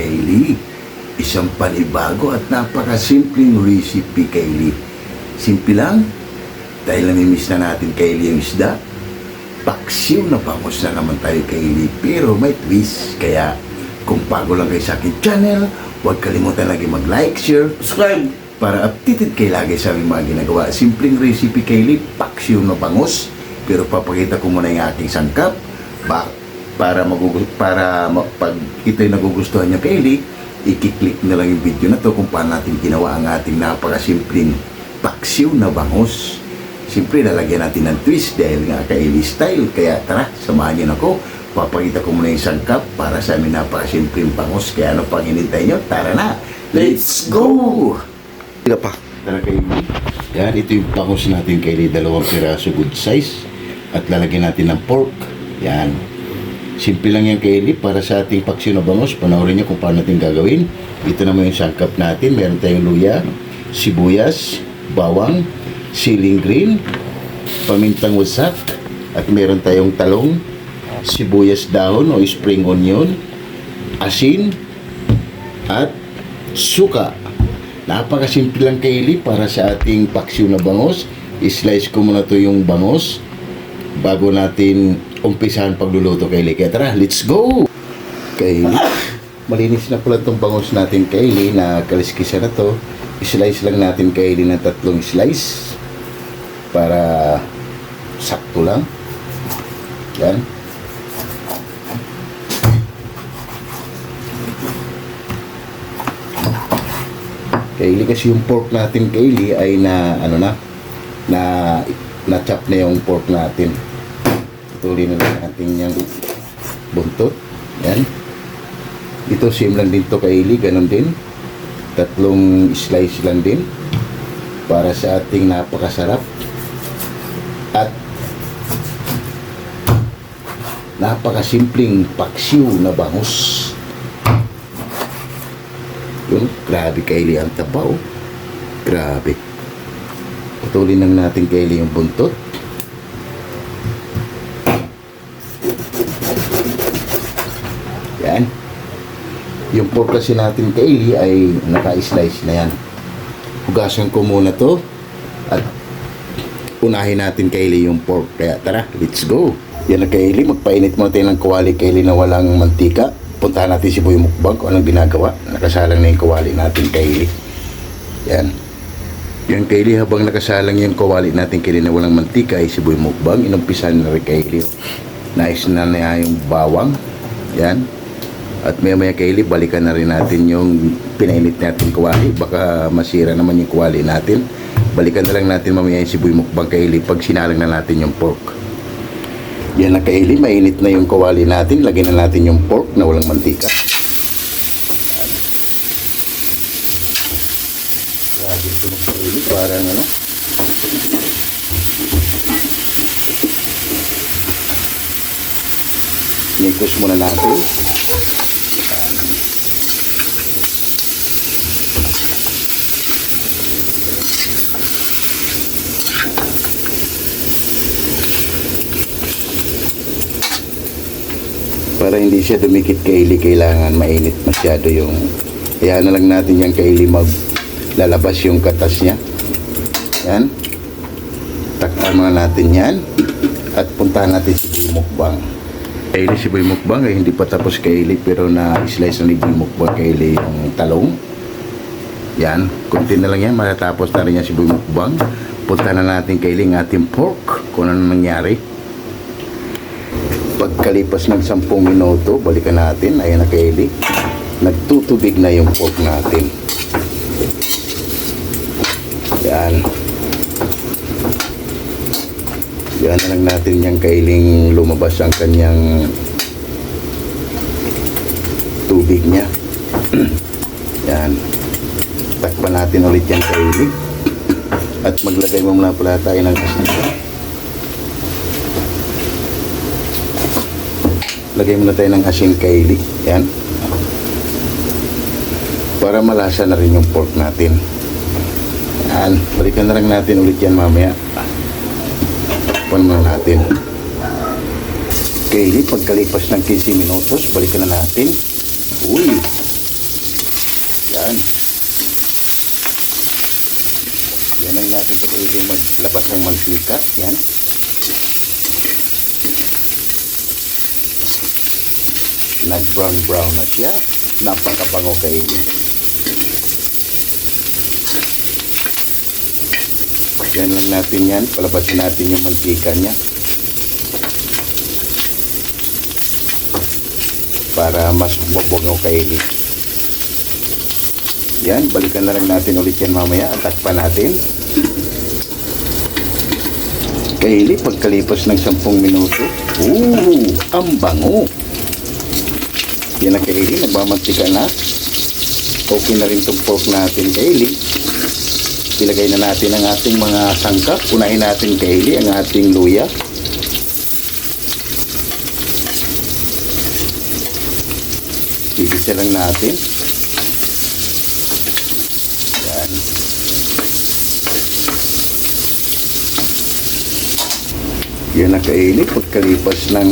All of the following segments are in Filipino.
Kaylee. Isang panibago at napakasimpleng recipe, Kaylee. Simple lang, dahil namimiss na natin, Kaylee, yung isda. Paksiw na bangus na naman tayo, Kaylee, pero may twist. Kaya kung bago lang kayo sa aking channel, huwag kalimutan lagi mag-like, share, subscribe para updated kayo lagi sa aming mga ginagawa. Simpleng recipe, Kaylee, paksiw na bangus. Pero papakita ko muna yung aking sangkap para pag ito'y nagugustuhan nyo, Kaylee, i-click na lang yung video na to kung paano natin ginawa ang ating napakasimpleng paksiw na bangus. Siyempre, lalagyan natin ng twist dahil nga Kaylee style. Kaya tara, samahan nyo na ako. Papakita ko muna yung sangkap para sa aming napakasimpleng bangus. Kaya ano pang hinintay nyo? Tara na! Let's go! Tara, Kaylee. Yan, ito yung bangus natin, Kaylee. 2 piraso, good size. At lalagyan natin ng pork. Yan. Simple lang yan, Kaylee, para sa ating paksiw na bangus. Panoorin nyo kung paano natin gagawin. Ito naman yung sangkap natin. Meron tayong luya, sibuyas, bawang, siling green, pamintang wasak, at meron tayong talong, sibuyas dahon o spring onion, asin, at suka. Napakasimple lang, Kaylee, para sa ating paksiw na bangus. I-slice ko muna to yung bangus bago natin umpisahan pagluluto, Kaylee. Kaya tara, let's go! Kaylee, malinis na pala itong bangus natin, Kaylee, na kaliskisa na to. I-slice lang natin, Kaylee, ng 3 slice para sakto lang. Yan. Kaylee, kasi yung pork natin, Kaylee, ay na-chop na yung pork natin. Tuloy na lang natin yung buntot. Yan. Ito same lang din to, Kaylee, ganun din. 3 slice lang din para sa ating napakasarap at napakasimpleng paksiw na bangus. Yun, grabe, Kaylee, ang taba, oh. Grabe. Putulin lang natin, Kaylee, yung buntot. Yan. Yung pork kasi natin, Kaylee, ay naka-slice na yan. Hugasan ko muna to at unahin natin, Kaylee, yung pork. Kaya tara, let's go. Yan na, Kaylee, magpainit muna tayo ng kawali, Kaylee, na walang mantika. Puntahan natin si Boy Mukbang kung anong ginagawa. Nakasalang na yung kawali natin, Kaylee. Yan. Yan, Kaylee, habang nakasalang yung kawali natin, Kaylee, na walang mantika, ay si Boy Mukbang inumpisan na rin, Kaylee. Nais na niya yung bawang. Yan. At maya, Kaylee, balikan na rin natin yung pinainit natin kawali. Baka masira naman yung kawali natin. Balikan na lang natin mamaya yung si Boy Mukbang, Kaylee, pag sinalang na natin yung pork. Yan na, Kaylee, mainit na yung kawali natin. Lagyan na natin yung pork na walang mantika. Grabe ito ng Kaylee, parang ano. Nikos muna natin. Para hindi siya dumikit, Kaylee, kailangan mainit masyado yung... Kaya na lang natin yan, Kaylee, maglalabas yung katas niya. Yan. Takpan muna natin yan. At puntahan natin si Boy Mukbang. Kaylee, si Boy Mukbang ay hindi pa tapos, Kaylee, pero na-slice na ni Boy Mukbang, Kaylee, yung talong. Yan. Kunti na lang yan. Matatapos na rin yan si Boy Mukbang. Puntahan na natin, Kaylee, ng ating pork. Kung ano nangyari. Pagkalipas ng 10 minuto, balikan natin. Ayan na, Kaylee. Nagtutubig na yung pork natin. Yan. Yan na lang natin yung, Kaylee, lumabas ang kanyang tubig niya. Yan. Takpan natin ulit yan, Kaylee. At maglagay mo muna pala tayo ng asin. Lagay muna tayo ng asin, Kaylee. Yan. Para malasa na rin yung pork natin. Yan. Balikan na lang natin ulit yan mamaya. Takpan muna natin. Kaylee, pagkalipas ng 15 minutos, balikan na natin. Uy, Yan. Yan lang natin sa kaili labas ng mantika. Yan. Nag-brown na siya. Napakabango kaili. Yan lang natin yan. Palabasin natin yung mantika niya. Para mas bubog kaili. Yan. Balikan na lang natin ulit yan mamaya. At takpan natin. Kaili, pagkalipas ng 10 minuto. Ang bango. Yan ang kaili. Nagmamantika na. Okay na rin itong pork natin kaili. Ilagay na natin ang ating mga sangkap. Unahin natin kaili ang ating luya. Igisa lang natin. Yan. Yan na kaili. Pagkalipas ng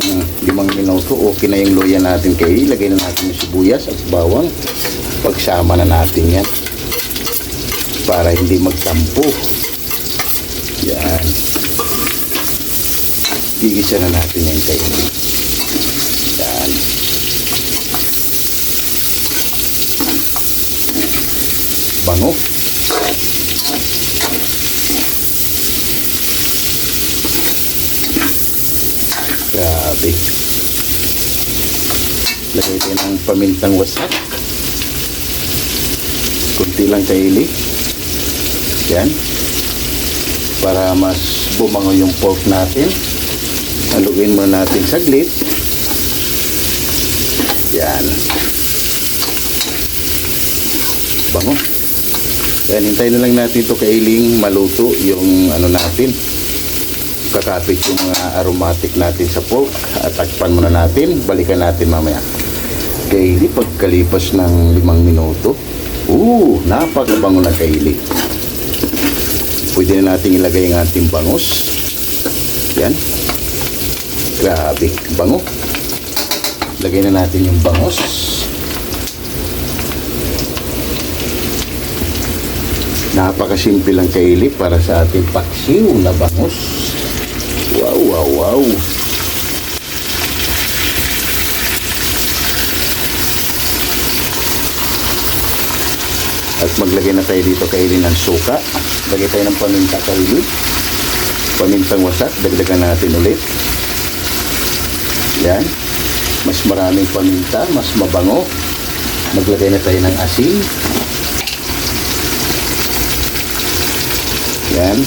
5 minuto, okay na yung luya natin kaili. Ilagay na natin yung sibuyas at bawang. Pagsama na natin yan. Para hindi magtampo. Yan. Gigisa na natin yan kaili. Yan. Bango. Grabe. Lagay tayo ng pamintang wasak. Kunti lang kaili. Yan. Para mas bumango yung pork natin. Haluin muna natin saglit. Yan. Bango. Yan, hintayin na lang natin ito kailing maluto yung ano natin. Kakapit yung mga aromatic natin sa pork. At takpan muna natin. Balikan natin mamaya. Kaili, pagkalipas ng 5 minuto. Napakabango na kaili. Pwede na natin ilagay ang ating bangus. Yan. Grabe, bango. Lagay na natin yung bangus. Napakasimple lang kaili para sa ating paksiw na bangus. Wow. At maglagay na tayo dito kaili ng suka. Lagay tayo ng paminta kaili. Pamintang wasak. Dagdagan natin ulit. Yan. Mas maraming paminta. Mas mabango. Maglagay na tayo ng asin. Yan.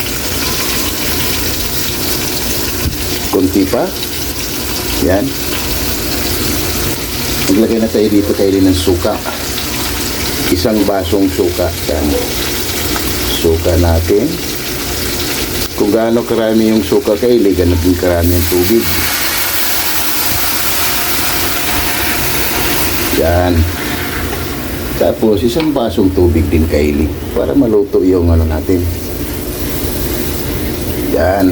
Kunti pa. Yan. Maglagay na tayo dito kaili ng suka. Isang basong suka. Yan. Suka natin. Kung gaano karami yung suka kaili, ganun din karami yung tubig. Yan. Tapos isang basong tubig din kaili para maluto yung ano natin. Yan.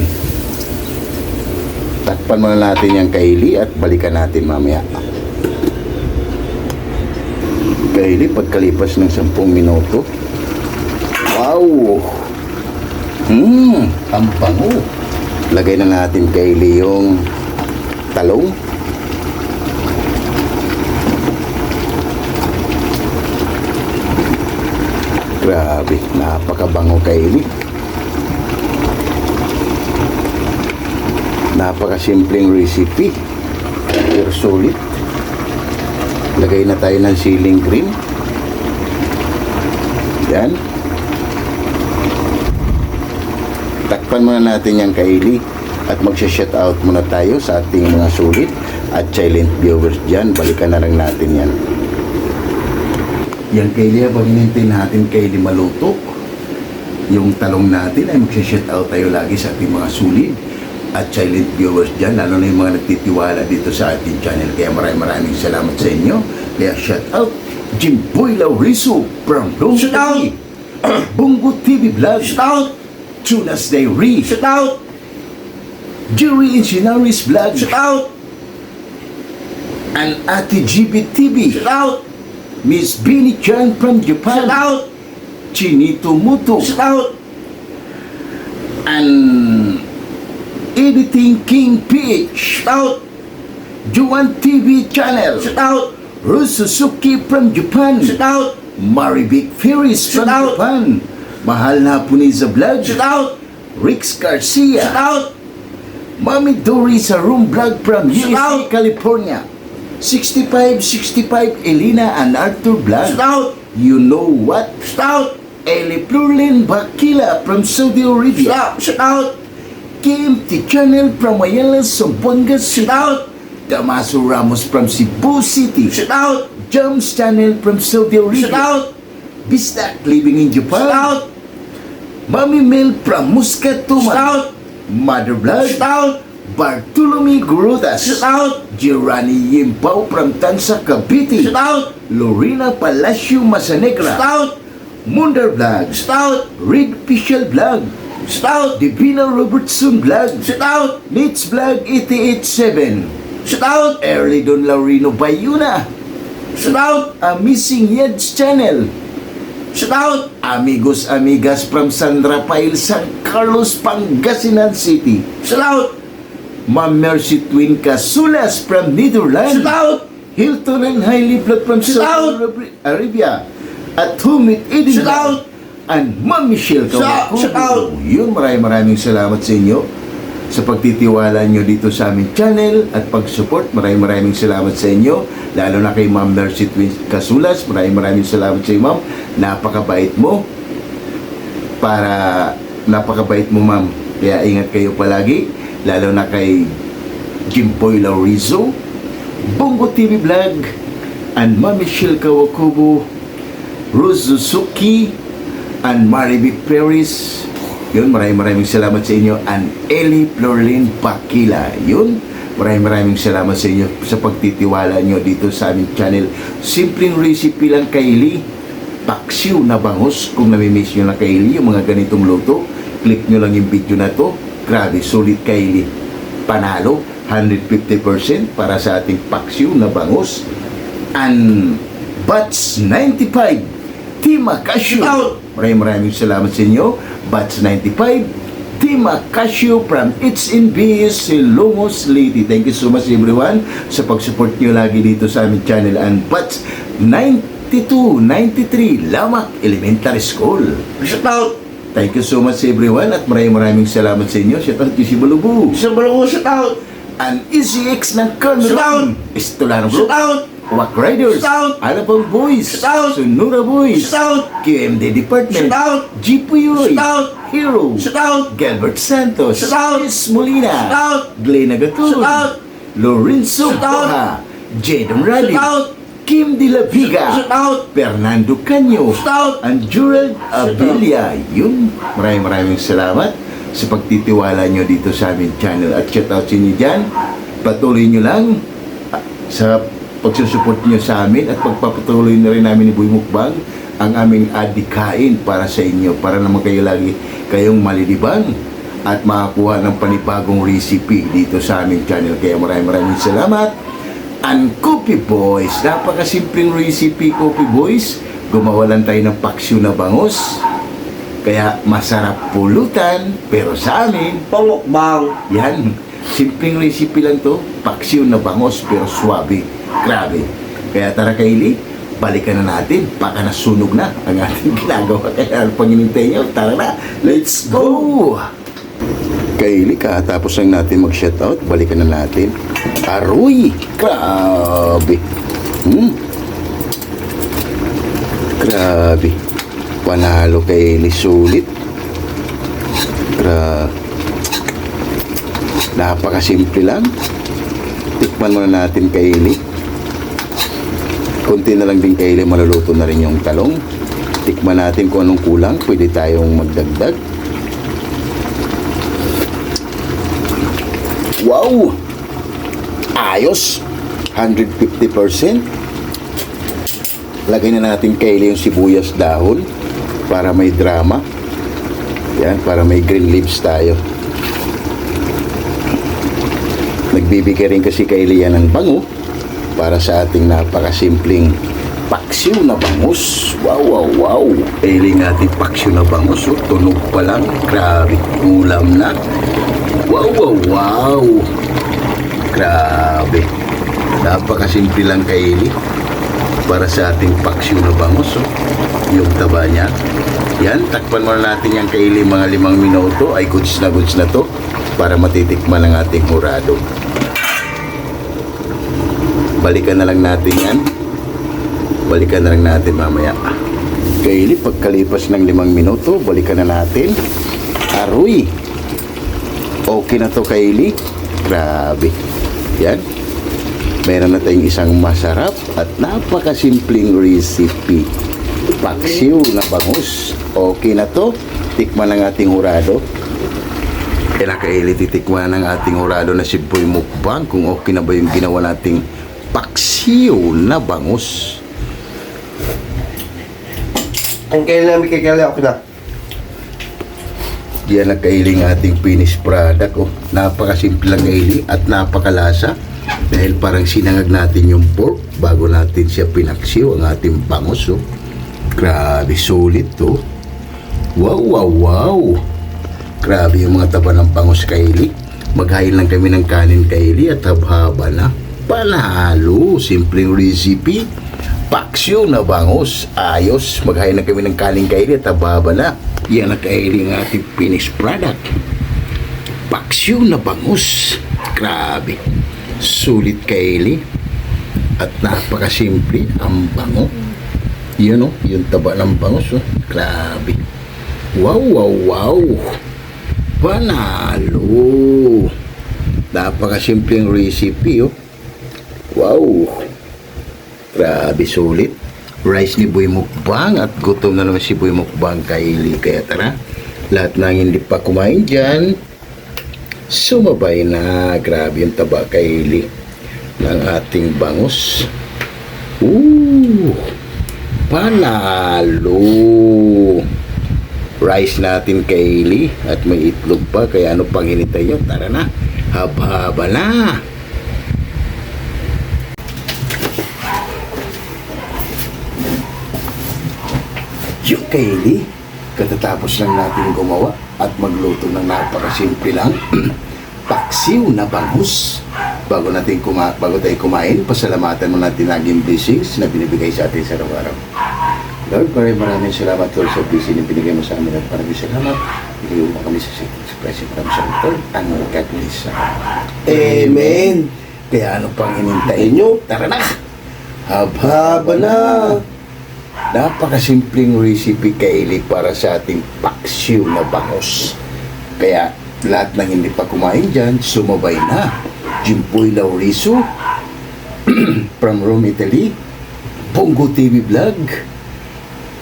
Takpan muna natin yung kaili at balikan natin mamaya. Kaili, pagkalipas ng 10 minuto. Wow! Ang bango. Lagay na natin kaili yung talong. Grabe, napakabango kaili. Napakasimpleng recipe. Pero sulit. Lagay na tayo ng siling green. Yan. Takpan muna natin yung kaili at magsha-shout muna tayo sa ating mga sulit at silent viewers dyan. Balikan na lang natin yan. Yan kaili, pag hinintay natin kaili maluto, yung talong natin ay magsha-shout tayo lagi sa ating mga sulit at silent viewers dyan, lalo na yung mga nagtitiwala dito sa ating channel. Kaya maraming salamat sa inyo. Kaya shout out Jimboy Lauriso from Bongo TV, Bongo TV Vlog, shout out Tunas Diary, shout out Jerry Enchinaris Vlog, shout out and Ate GB TV, shout out Miss Bini Chan from Japan. Shout out! Chinito Muto. Shout out! And Editing King PH. Shout out! Juan TV channel. Shout out! Ru Suzuki from Japan. Shout out! Maribik Ferris from Shout out. Japan. Mahal na po ni Vlog. Shout out! Rix Shout Garcia. out! Mami Dory sa Room Vlog from Shout USA, out. California. 6565 Elena and Arthur Vlog. Shout out! You know what? Shout out! Eli Plurlin Bakila from Saudi Arabia. Shout out! KMT Channel from Ayala, Zamboanga Shout City. out! Damaso Ramos from Cebu City. Shout out! Jams Channel from Saudi Shout Arabia. out! Bistak living in Shout Japan. out! Mami Mel from Muscat, Shout Tuman. out! Mother Blood. Shout out! Bartolome Grudas. Shout out! Girani Yimpao from Tansa, Cavite. Shout out! Lorena Palacio Masanegra. Shout out! Mundar Vlog. Shout out! Reed Official Vlog. Shout out! Divina Robertson Vlog. Shout out! Nits Vlog 887. Shout out! Early Don Laurino Bayuna. Shout out! A Missing Yeds Channel. Shout out! Amigos Amigas from San Rafael, San Carlos, Pangasinan City. Shout out! Ma'am Mercy Twin Casulas from Netherlands. Shout out! Hilton and Hailey Blood from Shout Saudi Arabia. At Humit Shout Edinburgh. out! And Ma'am Michelle Kawakubo. Shout out! Yun, maraming salamat sa inyo sa pagtitiwala nyo dito sa aming channel at pag-support. Maraming salamat sa inyo. Lalo na kay Ma'am Mercy Twin Casulas. Maraming salamat sa iyo, Ma'am. Napakabait mo. Napakabait mo, Ma'am. Kaya ingat kayo palagi. Lalo na kay Jimpoy Laurizo, Bongo TV Vlog, and Ma'am Michelle Kawakubo, Rose Suzuki, and Maribik Ferris. Yun, maraming salamat sa inyo. And Eli Plurlin Bakila. Yun, maraming salamat sa inyo sa pagtitiwala nyo dito sa aming channel. Simpleng recipe lang kay Eli. Paksiw na bangus. Kung namimiss nyo na kay Eli yung mga ganitong luto, click nyo lang yung video na to. Grabe, sulit kay Eli. Panalo, 150% para sa ating paksiw na bangus. And Batch 95, Team Acasio. Maraming salamat sa inyo. Batch 95, Team Acasio from It's in BS Silongos Lady. Thank you so much everyone sa pag-support nyo lagi dito sa aming channel. And Batch 92, 93, Lamak Elementary School. Shout out! Thank you so much everyone at maraming salamat sa inyo. Shout out si Balubu. Shout out! Shout out! Ang ECX ng Colonel Shout out! Estolano Shout Bro. out! Wak Riders. Shout out! Alabang Boys. Shout out! Sonora Boys. Shout out! QMD Department. Shout out! Jipuyoy. Shout out! Hero. Shout out! Gilbert Santos. Shout out! Chris Molina. Shout out! Glenn Agatun. Shout out! Lorenzo Shout out! Boha. Jadon Rally. Shout out! Kim De La Viga. Shout out! Fernando Canyo. Shout out! And Gerald Abilia. Yun, maraming salamat sa pagtitiwala nyo dito sa aming channel. At shout out sa inyo dyan. Patuloy nyo lang sa pagsusupport nyo sa amin at pagpapatuloy na rin namin ni Boy Mukbang ang aming adikain para sa inyo. Para naman kayo lagi kayong malilibang at makakuha ng panibagong recipe dito sa aming channel. Kaya maraming salamat. And Coffee Boys, napakasimpleng recipe Coffee Boys. Gumawa lang tayo ng paksiw na bangus. Kaya masarap pulutan, pero sa amin, Pamukbang! yan, simpleng recipe lang to. Paksiw na bangus, pero swabe. Grabe. Kaya tara Kylie, balikan na natin. Baka nasunog na ang ating ginagawa. Kaya ano pang hinintay nyo? Tara na, let's go! Kylie, katapos lang natin mag-shoutout, balikan na natin. Aroy! Grabe! Grabe! Panalo Kylie, sulit. Napakasimple lang. Tikman muna natin Kylie. Kunti na lang din Kylie, maluluto na rin yung talong. Tikman natin kung anong kulang. Pwede tayong magdagdag. Wow! Ayos! 150%. Lagay na natin Kylie yung sibuyas dahon para may drama. Yan, para may green leaves tayo. Nagbibigay rin kasi Kylie yan ng bango para sa ating napakasimpleng paksiw na bangus. Wow, wow, wow. Pailing natin paksiw na bangus. Oh, tunog pa lang. Grabe. Ulam na. Wow, wow, wow. Grabe. Napakasimple lang kaili para sa ating paksiw na bangus. Oh. Yung taba niya. Yan, takpan muna natin yung kaili mga 5 minuto. Ay goods na to para matitikman ang ating hurado. Balikan na lang natin yan. Balikan na lang natin mamaya. Kaili, pagkalipas ng 5 minuto, balikan na natin. Aroy. Okay na to kaili. Grabe. Yan. Meron na tayong isang masarap at napakasimpleng recipe. Paksiw na bangus. Okay na to. Tikman ng ating hurado. Kaya kaili, titikman ng ating hurado na si Boy Mukbang kung okay na ba yung ginawa nating paksiw na bangus. Ang kailan namin kailan ako na. Yan ang kailing ating finished product. Oh, napakasimple lang kaili at napakalasa. Dahil parang sinangag natin yung pork bago natin siya pinaksiw ang ating bangus. Oh. Grabe, sulit to. Wow, wow, wow. Grabe yung mga taba ng bangus kaili. Maghain lang kami ng kanin kaili at habhaba na. Panalo, simpleng recipe. Paksiw na bangus. Ayos, maghain lang kami ng kanin kaili at habhaba na. Yan ang kaili ng ating finished product. Paksiw na bangus. Grabe. Sulit kaili. At napakasimple ang bango. Yun oh, yung taba ng bangus oh. Grabe. Wow, wow, wow. Panalo. Napakasimpleng recipe oh. Wow. Grabe, sulit. Rice ni Boy Mukbang at gutom na naman si Boy Mukbang kaili. Kaya tara, lahat ng hindi pa kumain dyan, sumabay na. Grabe yung taba kaili ng ating bangus. Ooh, panalo. Rice natin kaili at may itlog pa, kaya ano pang hinintay nyo? Tara na, haba-haba na. Yung kaili, katatapos lang natin gumawa at magluto ng napakasimple lang paksiw na bangus. Bago tayo kumain, pasalamatan mo natin naging blessings na binibigay sa atin sa araw-araw. Lord, maraming salamat Lord sa blessing na binigay mo sa amin at maraming salamat. Bigay mo kami sa presyo. Maraming salamat Lord. Ang God bless. Amen. Kaya ano pang hinintayin nyo? Tara na! Haba na! Napakasimpleng recipe kaili para sa ating paksiw na bangus. Kaya lahat ng hindi pa kumain dyan, sumabay na. Jimpoy Lauriso from Rome, Italy, Bongo TV Vlog,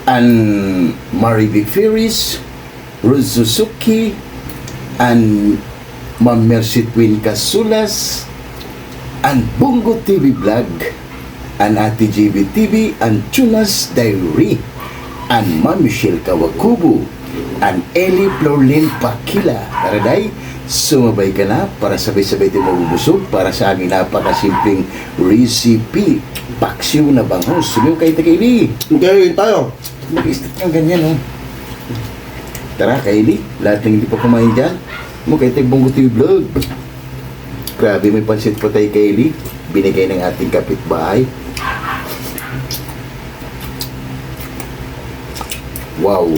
and Marivic Ferris, Rose Suzuki, and Ma'am Mercy Twin Casulas, and Bongo TV Vlog, and Ate JB TV, and Tunas Diary, and Ma'am Michelle Kawakubo, and Ellie Florlin Pakila. Taraday, sumabay ka na para sabay-sabay tayo mabubusog para sa aming napakasimpleng recipe. Paksiw na bangus. Sumiw kayo Kaili. Gawin tayo. Mag-istat yung ganyan, oh. Tara, Kaili. Lahat ng hindi pa kumain dyan, mo kayo tayo Bongo TV Vlog. Grabe, may pansit pa tayo, Kaili. Binigay ng ating kapitbahay. Wow.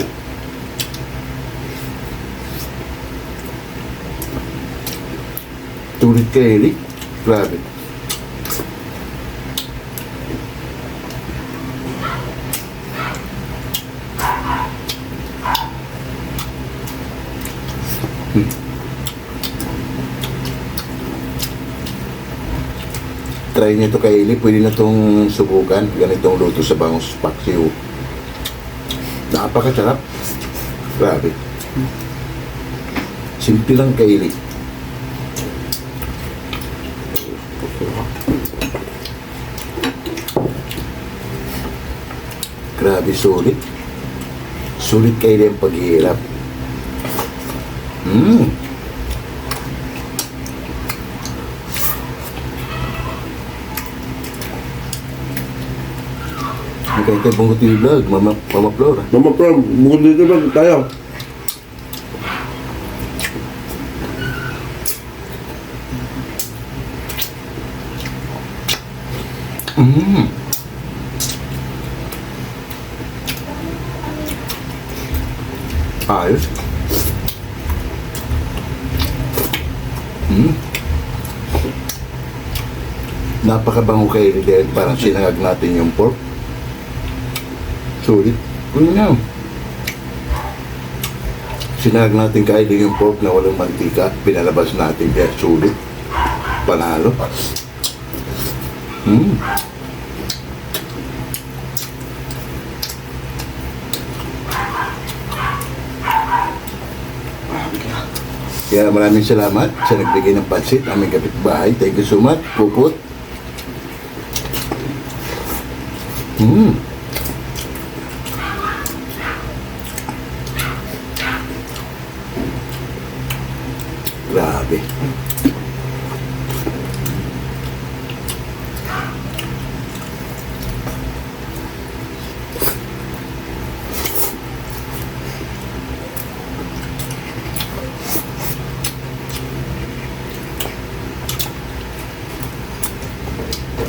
Tulit Kaili. Grabe. Try nyo ito Kaili, pwede na itong subukan. Ganitong luto sa bangus paksiw. Napakasarap. Grabe. Simple lang Kaili. Grabe, sulit. Sulit Kaili ang paghihirap. Kaya tayo bungot yung vlog, Mama Flora. Mama Prom, bukod dito ba tayo? Mm. Ayos. Mm. Napakabango kayo dahil parang sinangag natin yung pork. Sulit. Ano nga? Sinangag natin kayo yung pork na walang mantika. Pinalabas natin kaya sulit. Panalo. Mm. Kaya maraming salamat sa nagbigay ng pansit, aming kapitbahay. Thank you so much, Puput. Mm. Grabe.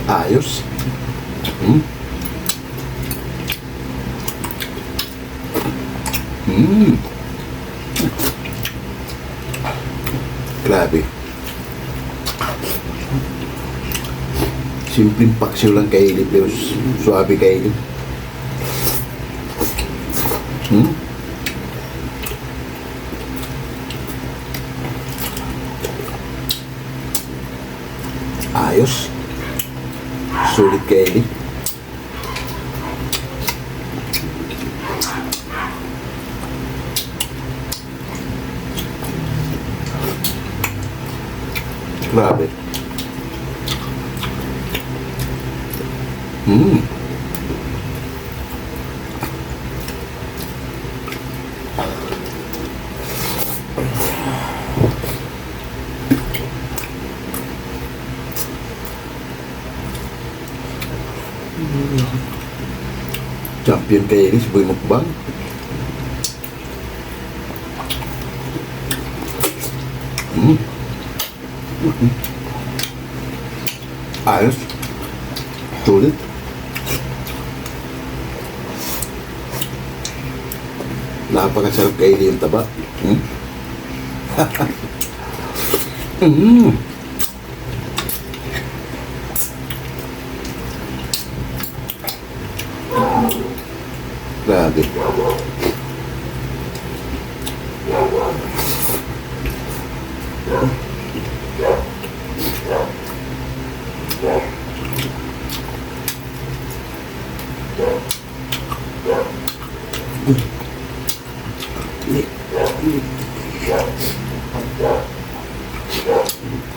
Ayos. Mm. Mm. Grabe. Simpleng paksiw lang kailip, pero suabe kailip. Hmm? Ayos. Sulit kailip. Grabe. Hmm. Champion kayo ini si Boy Mukbang. Hmm. Ayos. Sulit. Napakasarap kayo yung taba. Hmm? Mm. Grabe.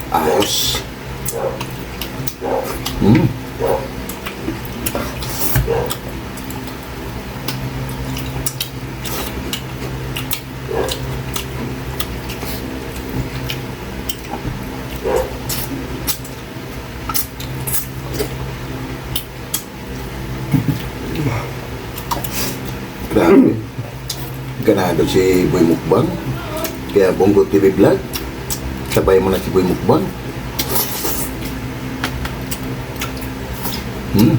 Ayos. Hmm. Grabe. Ganado si Boy Mukbang. Kaya Bongo TV Vlog. Sabay mo na si Boy Mukbang. Hmm.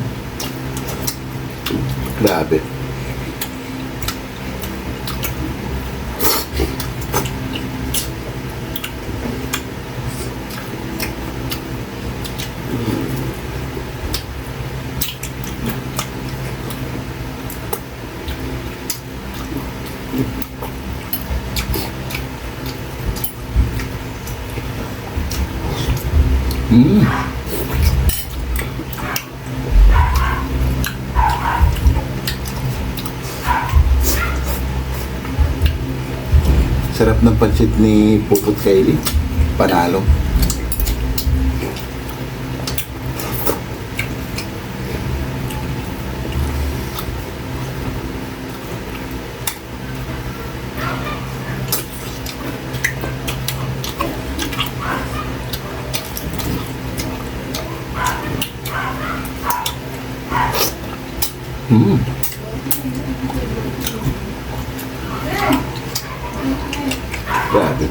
Grabe. Hmm. Sarap ng pansit ni Puput Kylie. Panalo. Hmm. Grabe.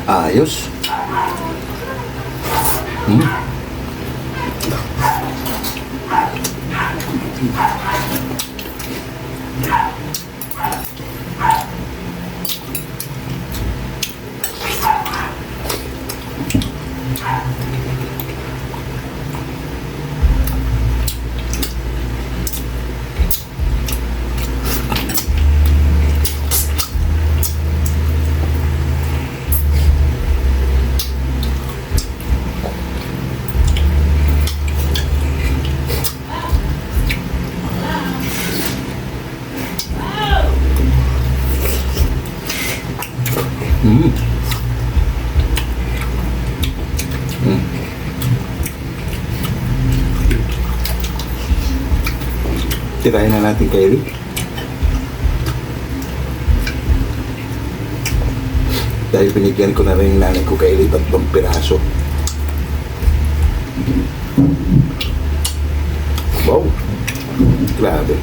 Ayos. Hmm. Hmm. Hmm. Tirahin na natin kay Eric. Dahil binigyan ko na rin yung nanay ko kay Eric 3 piraso. Wow! Grabe.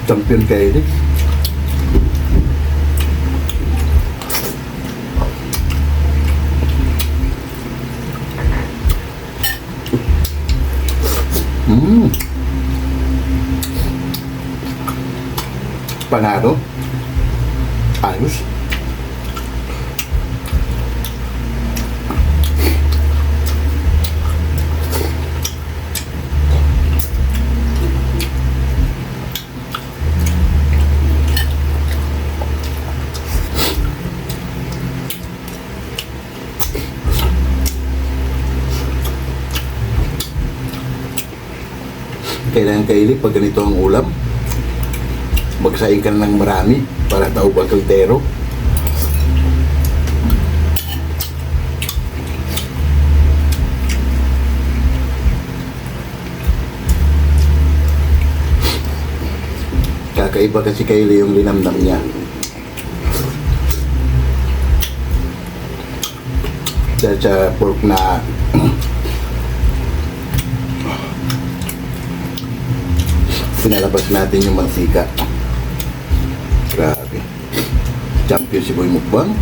Champion kay Eric. Hmm. Panado. Ayos. Kailangan kaili pag ganito ang ulam, magsaing ka ng marami para taob ang kaldero. Kakaiba kasi kaili yung linamnam niya. Dahil sa pork na pinalabas natin yung mantika. Grabe. Champion si Boy Mukbang.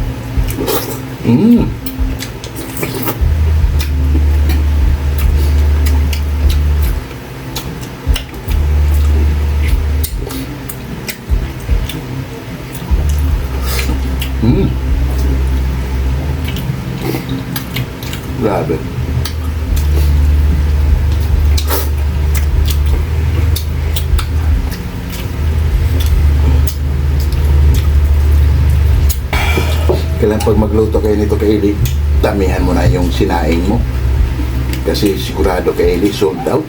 Mm. Mm. Grabe. Kailan pag magluto kayo nito kay Eli, damihan mo na yung sinaing mo. Kasi sigurado kay Eli, sold out.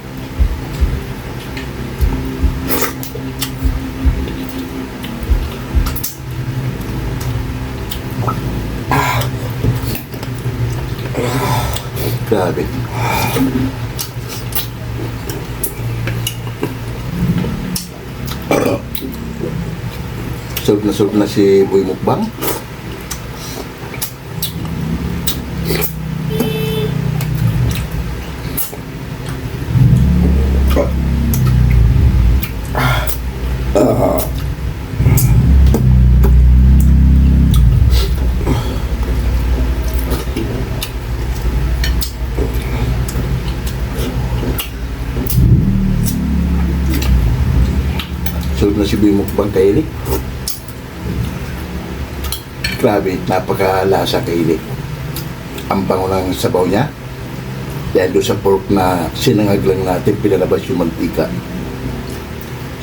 Grabe. Sold na si Boy Mukbang. Sold na si Boy Mukbang kay Eli. Grabe, napakalasa kay Eli. Ang bango ng sabaw niya. Dahil doon sa pork na sinangag lang natin, pinalabas yung mantika.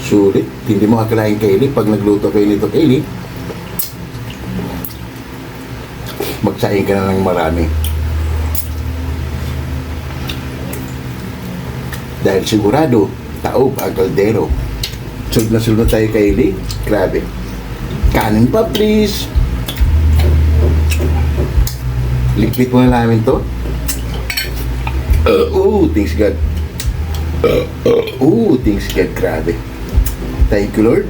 Sulit. Hindi mo akalain kay Eli, pag nagluto kayo nito kay Eli, magsaing ka na ng marami. Dahil sigurado, taob ang kaldero. Sunod na tayo kay Eli. Grabe. Kanin pa, please. Liquid muna namin to. Thanks God. Thanks God. Grabe. Thank you, Lord.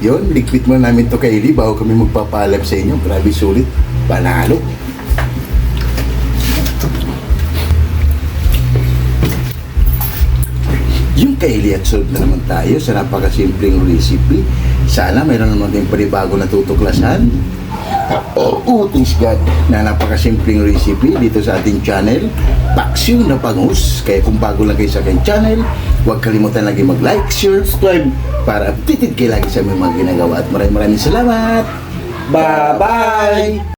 Yun, liquid muna namin to kay Eli bago kami magpapaalam sa inyo. Grabe, sulit. Panalo. Yung kay Eli at solve na naman tayo sa napakasimpleng recipe. Sana mayroon naman tayong panibago na tutuklasan. Thanks God, na napakasimpleng recipe dito sa ating channel, Paksiw na Bangus. Kaya kung bago lang kayo sa aking channel, huwag kalimutan lagi mag-like, share, subscribe para updated kayo lagi sa aming mga ginagawa. At maraming salamat. Bye-bye!